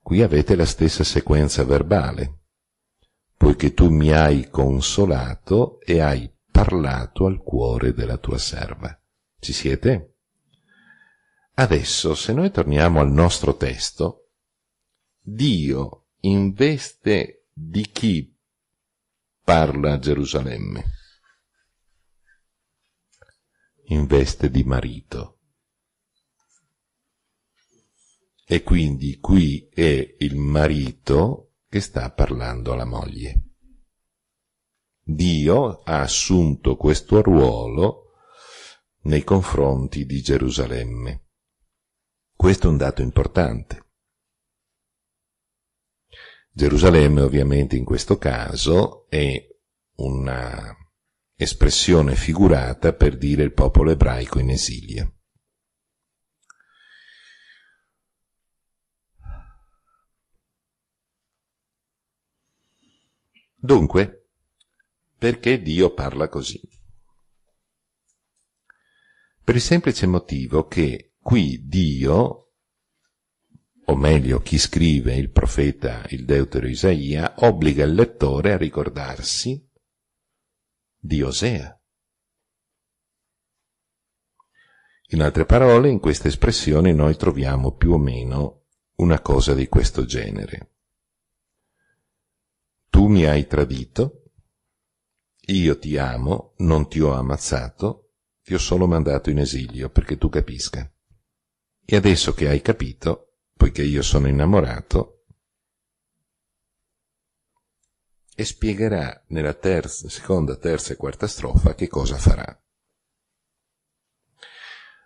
Qui avete la stessa sequenza verbale, poiché tu mi hai consolato e hai parlato al cuore della tua serva. Ci siete? Adesso, se noi torniamo al nostro testo, Dio in veste di chi parla a Gerusalemme? In veste di marito. E quindi qui è il marito che sta parlando alla moglie. Dio ha assunto questo ruolo nei confronti di Gerusalemme. Questo è un dato importante. Gerusalemme ovviamente in questo caso è una espressione figurata per dire il popolo ebraico in esilio. Dunque, perché Dio parla così? Per il semplice motivo che qui Dio, o meglio chi scrive, il profeta, il deutero Isaia, obbliga il lettore a ricordarsi di Osea. In altre parole, in questa espressione noi troviamo più o meno una cosa di questo genere. Tu mi hai tradito, io ti amo, non ti ho ammazzato, ti ho solo mandato in esilio perché tu capisca. E adesso che hai capito, poiché io sono innamorato, e spiegherà nella seconda, terza e quarta strofa che cosa farà.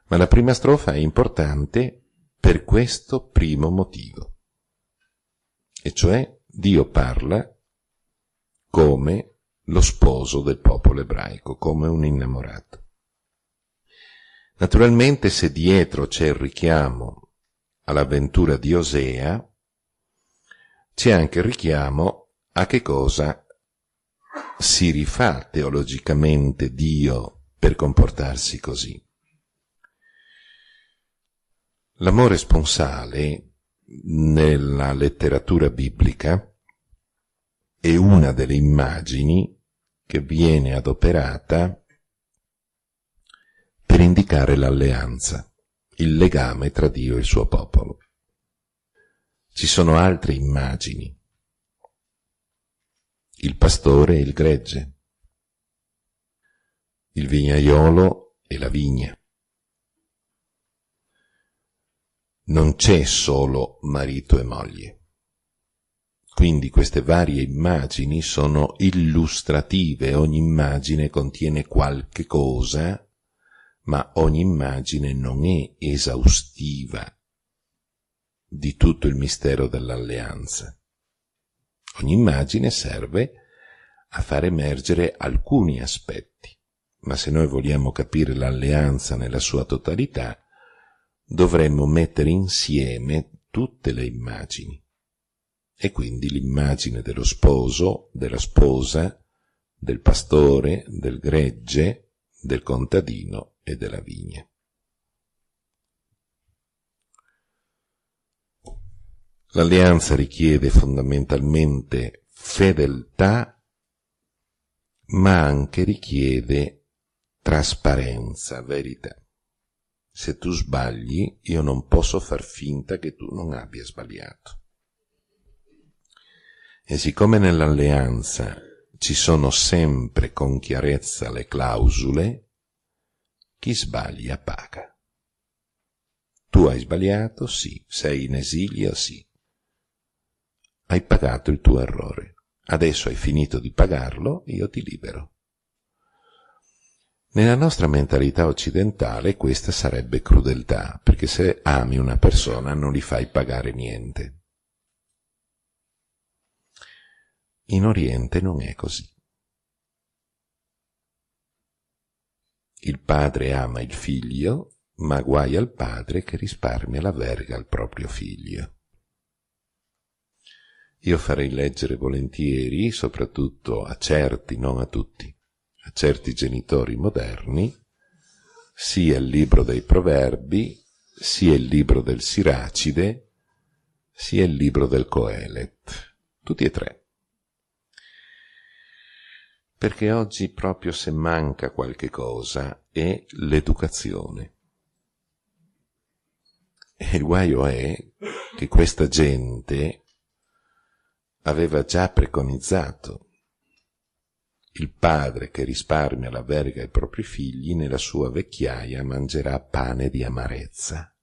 Ma la prima strofa è importante per questo primo motivo, e cioè Dio parla come lo sposo del popolo ebraico, come un innamorato. Naturalmente, se dietro c'è il richiamo all'avventura di Osea, c'è anche il richiamo a che cosa si rifà teologicamente Dio per comportarsi così. L'amore sponsale nella letteratura biblica è una delle immagini che viene adoperata per indicare l'alleanza, il legame tra Dio e il suo popolo. Ci sono altre immagini, il pastore e il gregge, il vignaiolo e la vigna. Non c'è solo marito e moglie. Quindi queste varie immagini sono illustrative, ogni immagine contiene qualche cosa, ma ogni immagine non è esaustiva di tutto il mistero dell'alleanza. Ogni immagine serve a far emergere alcuni aspetti, ma se noi vogliamo capire l'alleanza nella sua totalità, dovremmo mettere insieme tutte le immagini. E quindi l'immagine dello sposo, della sposa, del pastore, del gregge, del contadino e della vigna. L'alleanza richiede fondamentalmente fedeltà, ma anche richiede trasparenza, verità. Se tu sbagli, io non posso far finta che tu non abbia sbagliato. E siccome nell'alleanza ci sono sempre con chiarezza le clausole, chi sbaglia paga. Tu hai sbagliato? Sì. Sei in esilio? Sì. Hai pagato il tuo errore. Adesso hai finito di pagarlo, io ti libero. Nella nostra mentalità occidentale questa sarebbe crudeltà, perché se ami una persona non gli fai pagare niente. In Oriente non è così. Il padre ama il figlio, ma guai al padre che risparmia la verga al proprio figlio. Io farei leggere volentieri, soprattutto a certi, non a tutti, a certi genitori moderni, sia il libro dei Proverbi, sia il libro del Siracide, sia il libro del Coelet, tutti e tre. Perché oggi proprio se manca qualche cosa è l'educazione. E il guaio è che questa gente aveva già preconizzato il padre che risparmia la verga ai propri figli nella sua vecchiaia mangerà pane di amarezza.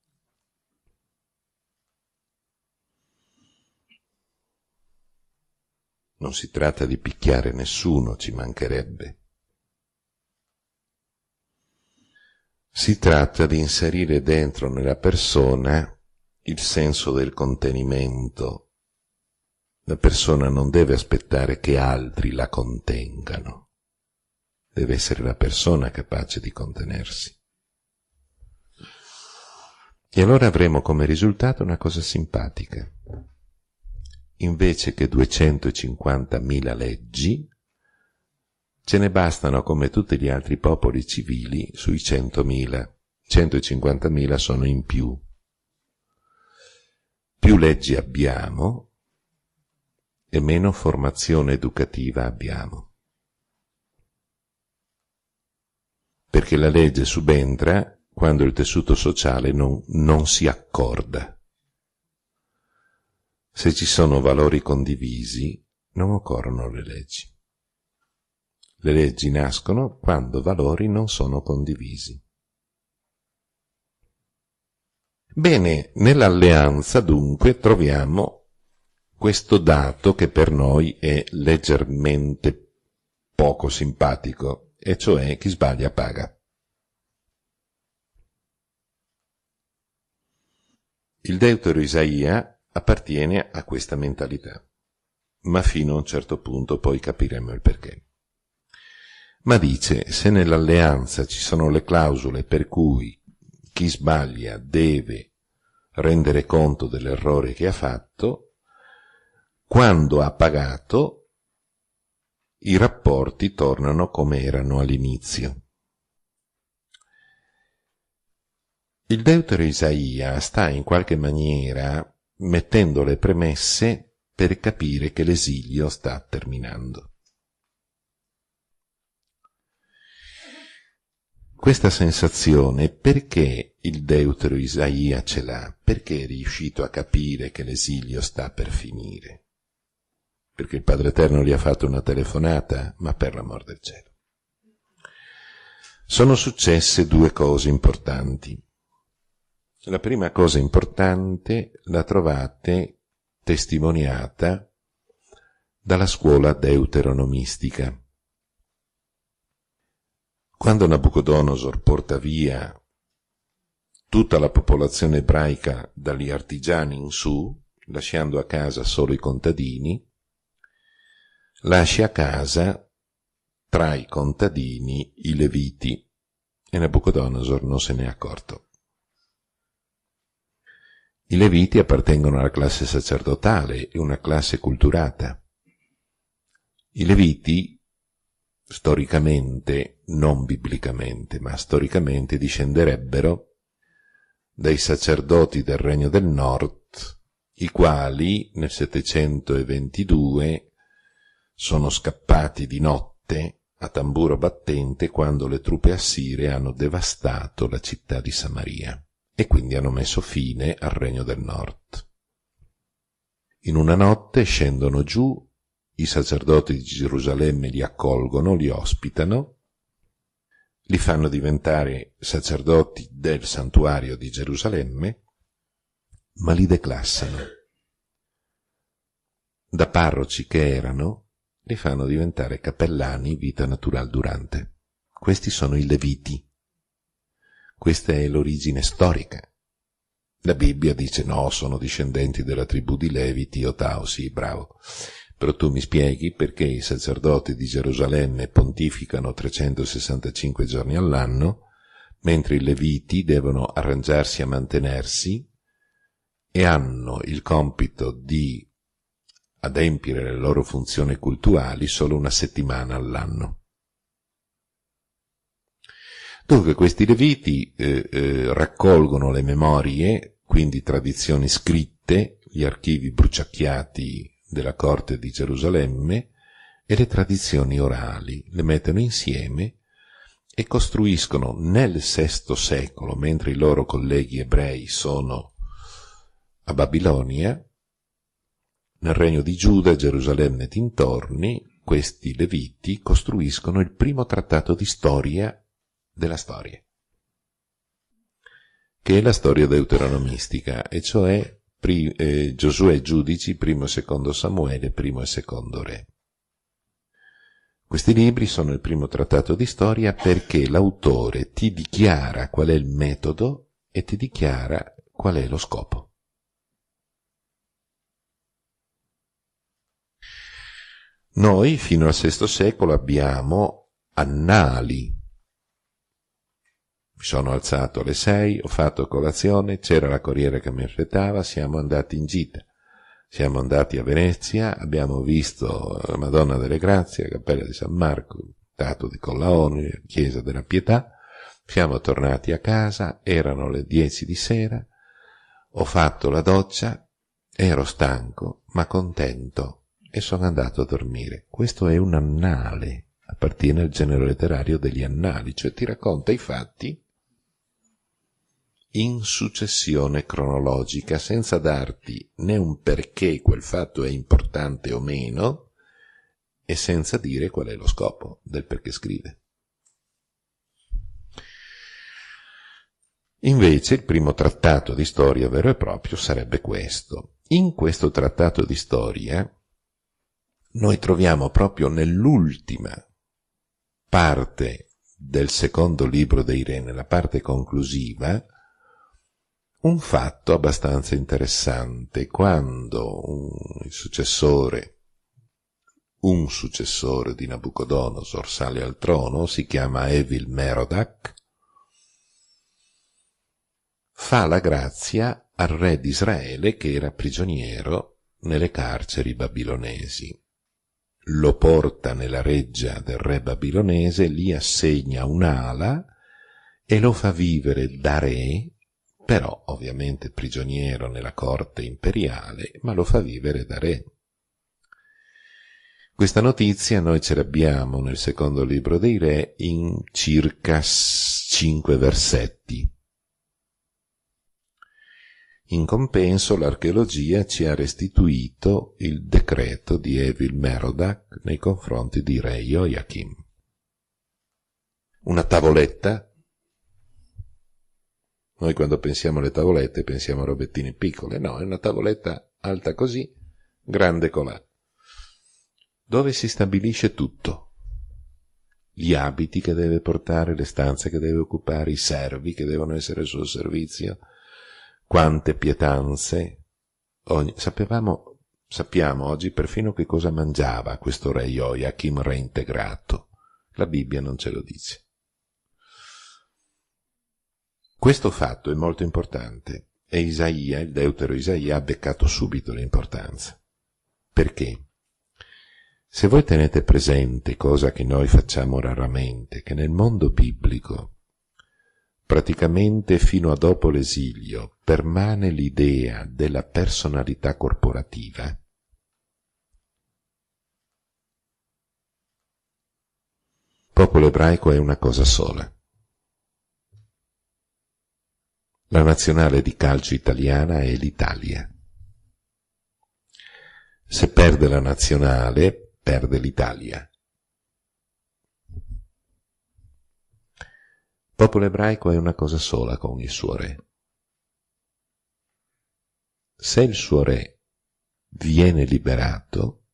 Non si tratta di picchiare nessuno, ci mancherebbe. Si tratta di inserire dentro nella persona il senso del contenimento. La persona non deve aspettare che altri la contengano. Deve essere la persona capace di contenersi. E allora avremo come risultato una cosa simpatica. Invece che 250.000 leggi, ce ne bastano come tutti gli altri popoli civili sui 100.000. 150.000 sono in più. Più leggi abbiamo e meno formazione educativa abbiamo. Perché la legge subentra quando il tessuto sociale non si accorda. Se ci sono valori condivisi, non occorrono le leggi. Le leggi nascono quando valori non sono condivisi. Bene, nell'alleanza dunque troviamo questo dato che per noi è leggermente poco simpatico, e cioè chi sbaglia paga. Il deutero Isaia appartiene a questa mentalità, ma fino a un certo punto poi capiremo il perché. Ma dice, se nell'alleanza ci sono le clausole per cui chi sbaglia deve rendere conto dell'errore che ha fatto, quando ha pagato, i rapporti tornano come erano all'inizio. Il deutero Isaia sta in qualche maniera mettendo le premesse per capire che l'esilio sta terminando. Questa sensazione, perché il deutero Isaia ce l'ha? Perché è riuscito a capire che l'esilio sta per finire? Perché il Padre Eterno gli ha fatto una telefonata? Ma per l'amor del cielo. Sono successe due cose importanti. La prima cosa importante la trovate testimoniata dalla scuola deuteronomistica. Quando Nabucodonosor porta via tutta la popolazione ebraica dagli artigiani in su, lasciando a casa solo i contadini, lascia a casa tra i contadini i Leviti, e Nabucodonosor non se n'è accorto. I Leviti appartengono alla classe sacerdotale e una classe culturata. I Leviti, storicamente, non biblicamente, ma storicamente discenderebbero dai sacerdoti del Regno del Nord, i quali nel 722 sono scappati di notte a tamburo battente quando le truppe assire hanno devastato la città di Samaria e quindi hanno messo fine al Regno del Nord. In una notte scendono giù, i sacerdoti di Gerusalemme li accolgono, li ospitano, li fanno diventare sacerdoti del santuario di Gerusalemme, ma li declassano. Da parroci che erano, li fanno diventare cappellani vita natural durante. Questi sono i Leviti. Questa è l'origine storica. La Bibbia dice no, sono discendenti della tribù di Levi, Tio Tao, sì, bravo. Però tu mi spieghi perché i sacerdoti di Gerusalemme pontificano 365 giorni all'anno, mentre i Leviti devono arrangiarsi a mantenersi e hanno il compito di adempiere le loro funzioni cultuali solo una settimana all'anno. Dunque questi Leviti raccolgono le memorie, quindi tradizioni scritte, gli archivi bruciacchiati della corte di Gerusalemme e le tradizioni orali, le mettono insieme e costruiscono nel VI secolo, mentre i loro colleghi ebrei sono a Babilonia, nel regno di Giuda, Gerusalemme e dintorni, questi leviti costruiscono il primo trattato di storia della storia, che è la storia deuteronomistica, e cioè Giosuè e Giudici, primo e secondo Samuele, primo e secondo Re. Questi libri sono il primo trattato di storia perché l'autore ti dichiara qual è il metodo e ti dichiara qual è lo scopo. Noi fino al VI secolo abbiamo annali. Mi sono alzato alle 6, ho fatto colazione, c'era la corriera che mi aspettava, siamo andati in gita. Siamo andati a Venezia, abbiamo visto la Madonna delle Grazie, la Cappella di San Marco, il Teatro di Collaoni, la Chiesa della Pietà. Siamo tornati a casa, erano le 10 di sera, ho fatto la doccia, ero stanco ma contento e sono andato a dormire. Questo è un annale, appartiene al genere letterario degli annali, cioè ti racconta i fatti in successione cronologica, senza darti né un perché quel fatto è importante o meno, e senza dire qual è lo scopo del perché scrive. Invece il primo trattato di storia vero e proprio sarebbe questo. In questo trattato di storia noi troviamo proprio nell'ultima parte del secondo libro dei Re, nella parte conclusiva, un fatto abbastanza interessante. Quando un successore di Nabucodonosor sale al trono, si chiama Evil Merodach, fa la grazia al re di Israele che era prigioniero nelle carceri babilonesi. Lo porta nella reggia del re babilonese, gli assegna un'ala e lo fa vivere da re, però ovviamente prigioniero nella corte imperiale, ma lo fa vivere da re. Questa notizia noi ce l'abbiamo nel secondo libro dei Re in circa 5 versetti. In compenso l'archeologia ci ha restituito il decreto di Evil Merodach nei confronti di re Joachim. Una tavoletta. Noi quando pensiamo alle tavolette pensiamo a robettine piccole, no, è una tavoletta alta così, grande colà, dove si stabilisce tutto. Gli abiti che deve portare, le stanze che deve occupare, i servi che devono essere al suo servizio, quante pietanze. Sappiamo oggi perfino che cosa mangiava questo re Joachim reintegrato. La Bibbia non ce lo dice. Questo fatto è molto importante e Isaia, il deutero Isaia, ha beccato subito l'importanza. Perché? Se voi tenete presente, cosa che noi facciamo raramente, che nel mondo biblico, praticamente fino a dopo l'esilio, permane l'idea della personalità corporativa, il popolo ebraico è una cosa sola. La nazionale di calcio italiana è l'Italia. Se perde la nazionale, perde l'Italia. Il popolo ebraico è una cosa sola con il suo re. Se il suo re viene liberato,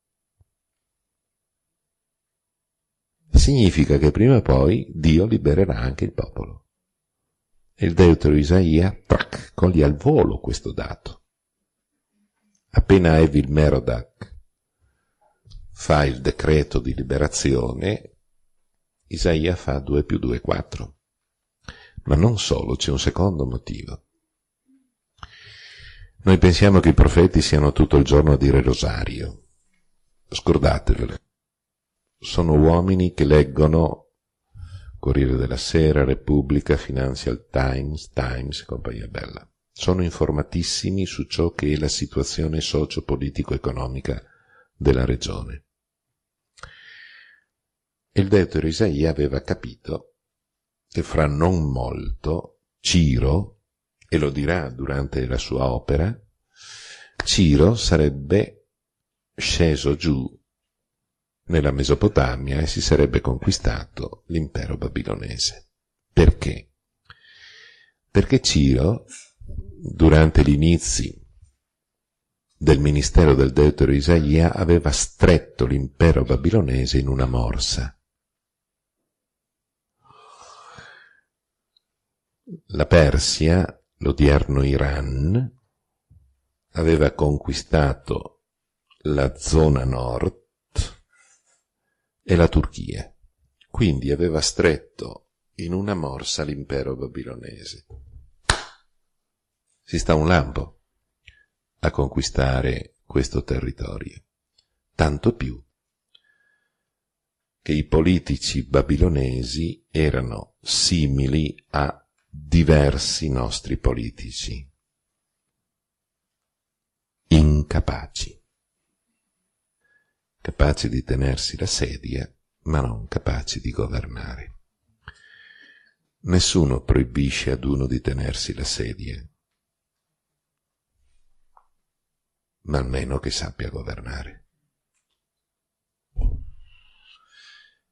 significa che prima o poi Dio libererà anche il popolo. E il deutero Isaia coglie al volo questo dato. Appena Evil Merodach fa il decreto di liberazione, Isaia fa 2 più 2 4. Ma non solo, c'è un secondo motivo. Noi pensiamo che i profeti siano tutto il giorno a dire rosario. Scordatevele. Sono uomini che leggono Corriere della Sera, Repubblica, Financial Times e compagnia bella. sono informatissimi su ciò che è la situazione socio-politico-economica della regione. Il deutero Isaia aveva capito che fra non molto Ciro, e lo dirà durante la sua opera, Ciro sarebbe sceso giù nella Mesopotamia e si sarebbe conquistato l'impero babilonese. Perché? Perché Ciro, durante gli inizi del ministero del deutero Isaia, aveva stretto l'impero babilonese in una morsa. La Persia, l'odierno Iran, aveva conquistato la zona nord e la Turchia, quindi aveva stretto in una morsa l'impero babilonese. Si sta un lampo a conquistare questo territorio, tanto più che i politici babilonesi erano simili a diversi nostri politici, incapaci, capaci di tenersi la sedia, ma non capaci di governare. Nessuno proibisce ad uno di tenersi la sedia, ma almeno che sappia governare.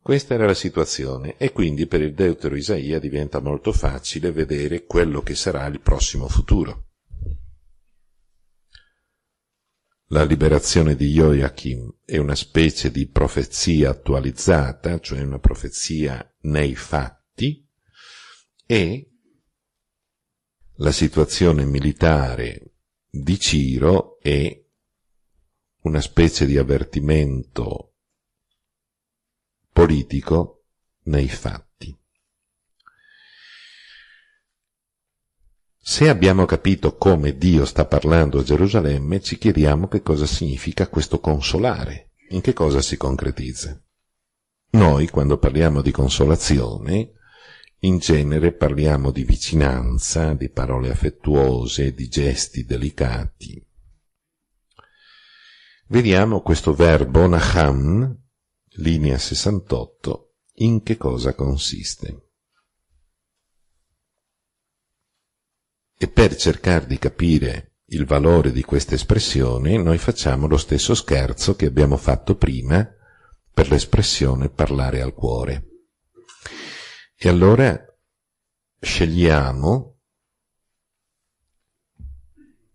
Questa era la situazione, e quindi per il deutero Isaia diventa molto facile vedere quello che sarà il prossimo futuro. La liberazione di Joachim è una specie di profezia attualizzata, cioè una profezia nei fatti, e la situazione militare di Ciro è una specie di avvertimento politico nei fatti. Se abbiamo capito come Dio sta parlando a Gerusalemme, ci chiediamo che cosa significa questo consolare, in che cosa si concretizza. Noi, quando parliamo di consolazione, in genere parliamo di vicinanza, di parole affettuose, di gesti delicati. Vediamo questo verbo nacham, linea 68, in che cosa consiste. E per cercare di capire il valore di questa espressione, noi facciamo lo stesso scherzo che abbiamo fatto prima per l'espressione parlare al cuore. E allora scegliamo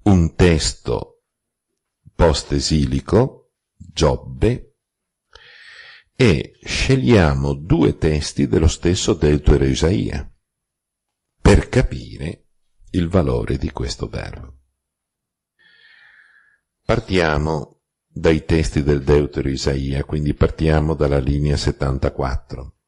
un testo post-esilico, Giobbe, e scegliamo due testi dello stesso deutero Isaia per capire il valore di questo verbo. Partiamo dai testi del deutero Isaia, quindi partiamo dalla linea 74.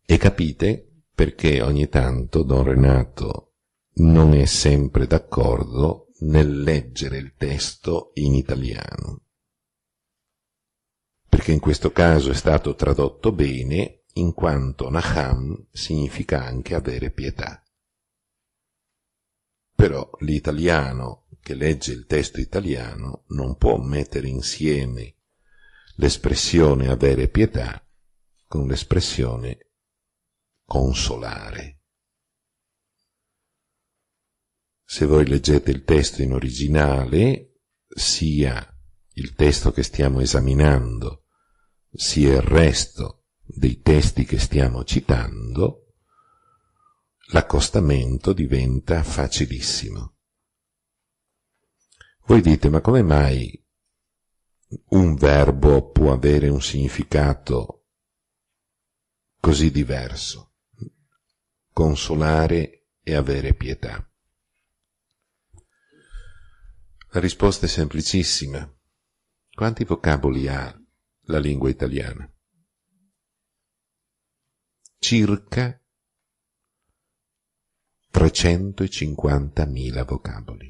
E capite perché ogni tanto Don Renato non è sempre d'accordo nel leggere il testo in italiano. Perché in questo caso è stato tradotto bene, in quanto Nacham significa anche avere pietà. Però l'italiano che legge il testo italiano non può mettere insieme l'espressione avere pietà con l'espressione consolare. Se voi leggete il testo in originale, sia il testo che stiamo esaminando, sia il resto dei testi che stiamo citando, l'accostamento diventa facilissimo. Voi dite, ma come mai un verbo può avere un significato così diverso? Consolare e avere pietà. La risposta è semplicissima. Quanti vocaboli ha la lingua italiana? Circa 350.000 vocaboli.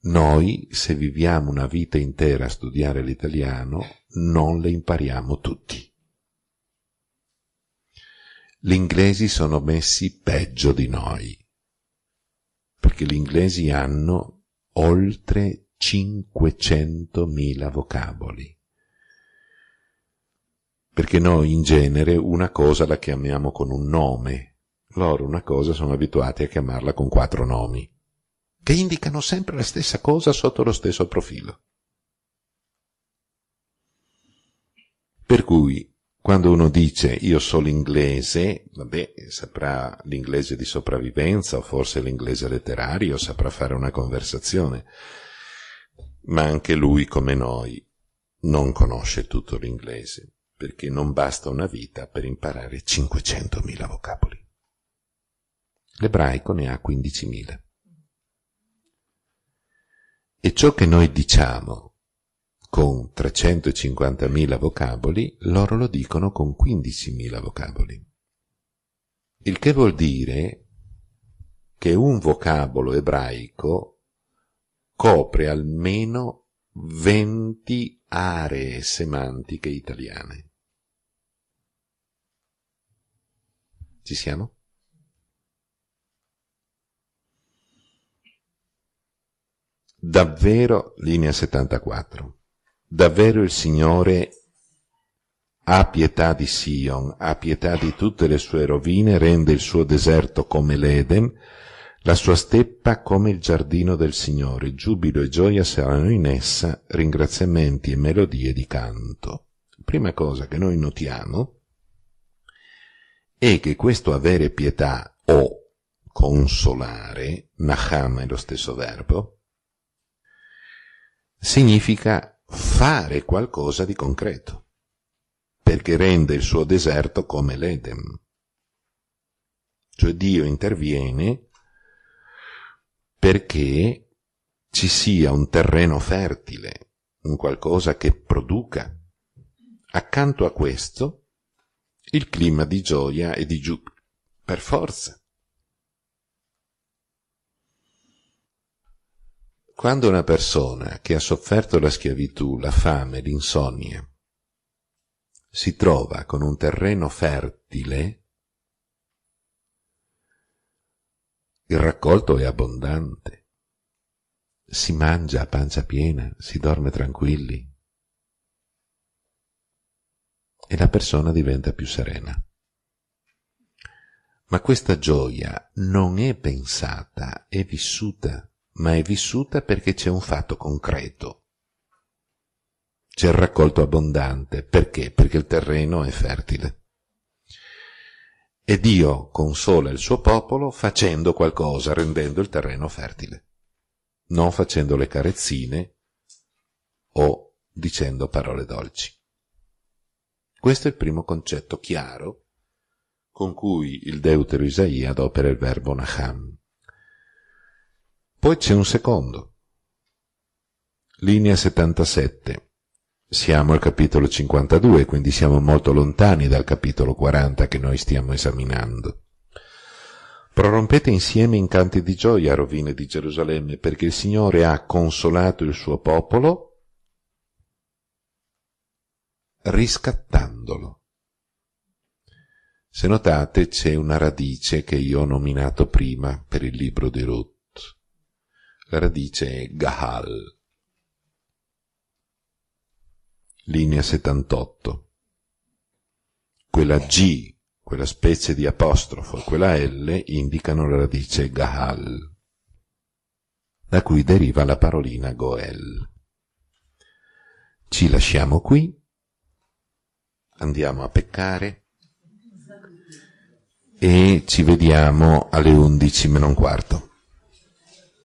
Noi, se viviamo una vita intera a studiare l'italiano, non le impariamo tutti. Gli inglesi sono messi peggio di noi, perché gli inglesi hanno oltre 500.000 vocaboli. Perché noi in genere una cosa la chiamiamo con un nome, loro una cosa sono abituati a chiamarla con 4 nomi, che indicano sempre la stessa cosa sotto lo stesso profilo. Per cui, quando uno dice io so l'inglese, vabbè, saprà l'inglese di sopravvivenza o forse l'inglese letterario, saprà fare una conversazione, ma anche lui, come noi, non conosce tutto l'inglese, perché non basta una vita per imparare 500.000 vocaboli. L'ebraico ne ha 15.000. E ciò che noi diciamo con 350.000 vocaboli, loro lo dicono con 15.000 vocaboli. Il che vuol dire che un vocabolo ebraico copre almeno 20 aree semantiche italiane. Ci siamo? Davvero, linea 74, davvero il Signore ha pietà di Sion, ha pietà di tutte le sue rovine, rende il suo deserto come l'Eden, la sua steppa come il giardino del Signore, giubilo e gioia saranno in essa, ringraziamenti e melodie di canto. Prima cosa che noi notiamo è che questo avere pietà o consolare, nacham è lo stesso verbo, significa fare qualcosa di concreto, perché rende il suo deserto come l'Eden. Cioè Dio interviene perché ci sia un terreno fertile, un qualcosa che produca. Accanto a questo, il clima di gioia e di giubilo, per forza. Quando una persona che ha sofferto la schiavitù, la fame, l'insonnia, si trova con un terreno fertile, il raccolto è abbondante, si mangia a pancia piena, si dorme tranquilli e la persona diventa più serena. Ma questa gioia non è pensata, è vissuta, ma è vissuta perché c'è un fatto concreto. C'è il raccolto abbondante. Perché? Perché il terreno è fertile. E Dio consola il suo popolo facendo qualcosa, rendendo il terreno fertile. Non facendo le carezzine o dicendo parole dolci. Questo è il primo concetto chiaro con cui il deutero Isaia adopera il verbo nacham. Poi c'è un secondo. Linea 77. Siamo al capitolo 52, quindi siamo molto lontani dal capitolo 40 che noi stiamo esaminando. Prorompete insieme in canti di gioia, rovine di Gerusalemme, perché il Signore ha consolato il suo popolo riscattandolo. Se notate c'è una radice che io ho nominato prima per il libro di Ruth. La radice è Gahal. Linea 78. Quella G, quella specie di apostrofo e quella L indicano la radice Gahal, da cui deriva la parolina Goel. Ci lasciamo qui, andiamo a peccare e ci vediamo alle 11 meno un quarto.